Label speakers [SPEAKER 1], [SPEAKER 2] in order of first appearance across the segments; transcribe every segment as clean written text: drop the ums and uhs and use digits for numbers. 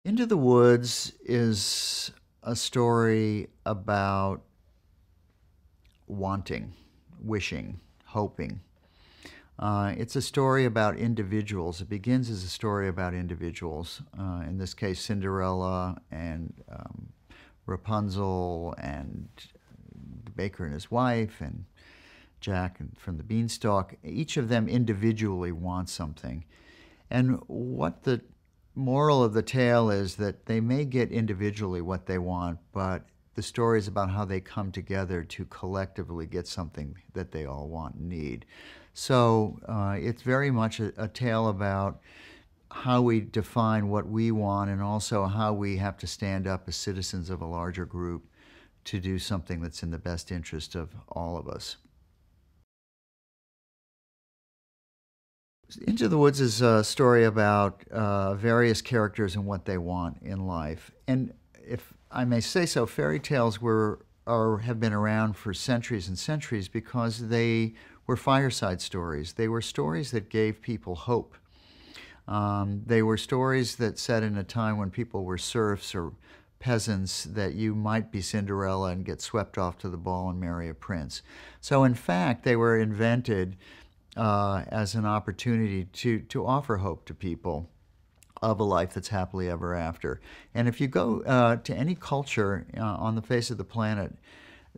[SPEAKER 1] Into the Woods is a story about wanting, wishing, hoping. It's a story about individuals. It begins as a story about individuals. In this case, Cinderella and Rapunzel and the baker and his wife and Jack from the Beanstalk. Each of them individually wants something. And what the moral of the tale is that they may get individually what they want, but the story is about how they come together to collectively get something that they all want and need. So it's very much a tale about how we define what we want and also how we have to stand up as citizens of a larger group to do something that's in the best interest of all of us. Into the Woods is a story about various characters and what they want in life. And if I may say so, fairy tales have been around for centuries and centuries because they were fireside stories. They were stories that gave people hope. They were stories that set in a time when people were serfs or peasants, that you might be Cinderella and get swept off to the ball and marry a prince. So in fact, they were invented as an opportunity to offer hope to people of a life that's happily ever after. And if you go to any culture on the face of the planet,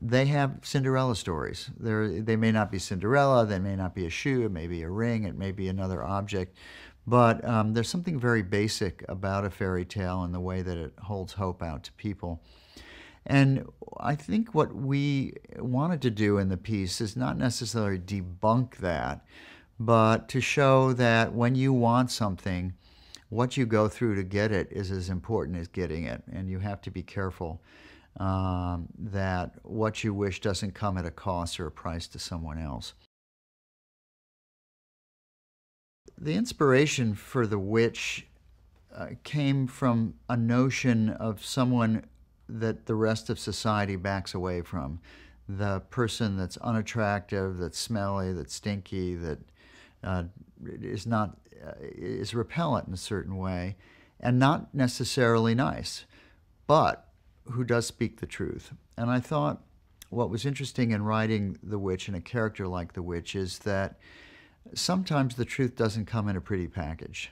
[SPEAKER 1] they have Cinderella stories. They may not be Cinderella, they may not be a shoe, it may be a ring, it may be another object, but there's something very basic about a fairy tale and the way that it holds hope out to people. And I think what we wanted to do in the piece is not necessarily debunk that, but to show that when you want something, what you go through to get it is as important as getting it. And you have to be careful that what you wish doesn't come at a cost or a price to someone else. The inspiration for The Witch came from a notion of someone that the rest of society backs away from. The person that's unattractive, that's smelly, that's stinky, that is repellent in a certain way, and not necessarily nice, but who does speak the truth. And I thought what was interesting in writing The Witch and a character like The Witch is that sometimes the truth doesn't come in a pretty package.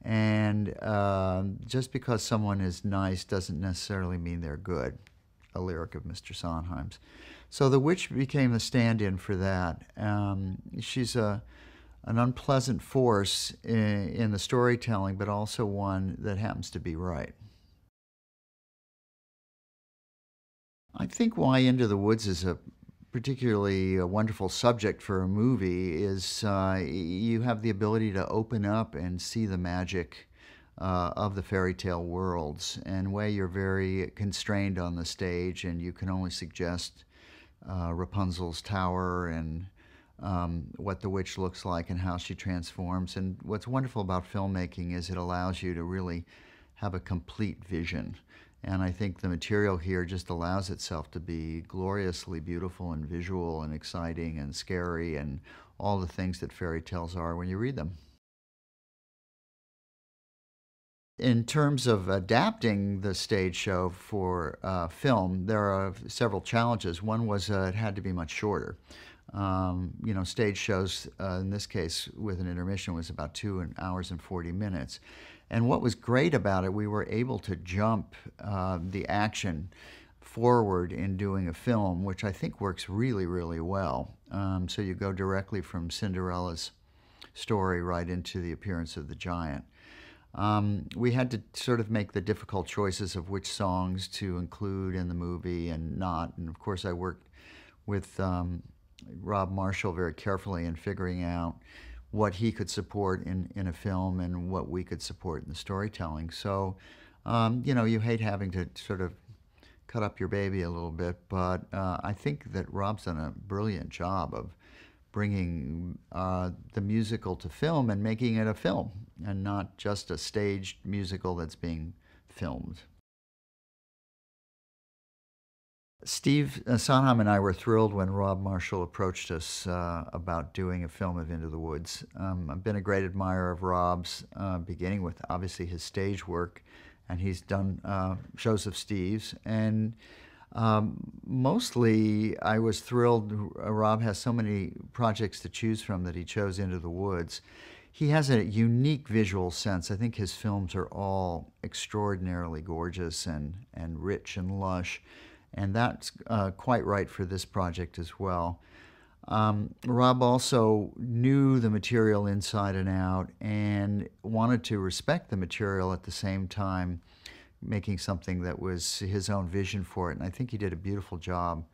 [SPEAKER 1] And just because someone is nice doesn't necessarily mean they're good, a lyric of Mr. Sondheim's. So the witch became the stand-in for that. She's an unpleasant force in the storytelling, but also one that happens to be right. I think why Into the Woods is a particularly a wonderful subject for a movie is you have the ability to open up and see the magic of the fairy tale worlds, and where you're very constrained on the stage and you can only suggest Rapunzel's tower and what the witch looks like and how she transforms. And what's wonderful about filmmaking is it allows you to really have a complete vision. And I think the material here just allows itself to be gloriously beautiful and visual and exciting and scary and all the things that fairy tales are when you read them. In terms of adapting the stage show for film, there are several challenges. One was it had to be much shorter. You know, stage shows, in this case with an intermission, was about 2 hours and 40 minutes. And what was great about it, we were able to jump the action forward in doing a film, which I think works really, really well. So you go directly from Cinderella's story right into the appearance of the giant. We had to sort of make the difficult choices of which songs to include in the movie and not. And of course, I worked with Rob Marshall very carefully in figuring out what he could support in a film and what we could support in the storytelling. So, you know, you hate having to sort of cut up your baby a little bit, but I think that Rob's done a brilliant job of bringing the musical to film and making it a film and not just a staged musical that's being filmed. Steve Sondheim and I were thrilled when Rob Marshall approached us about doing a film of Into the Woods. I've been a great admirer of Rob's, beginning with obviously his stage work and he's done shows of Steve's. And mostly, I was thrilled. Rob has so many projects to choose from that he chose Into the Woods. He has a unique visual sense. I think his films are all extraordinarily gorgeous and rich and lush, and that's quite right for this project as well. Rob also knew the material inside and out and wanted to respect the material at the same time, making something that was his own vision for it, and I think he did a beautiful job.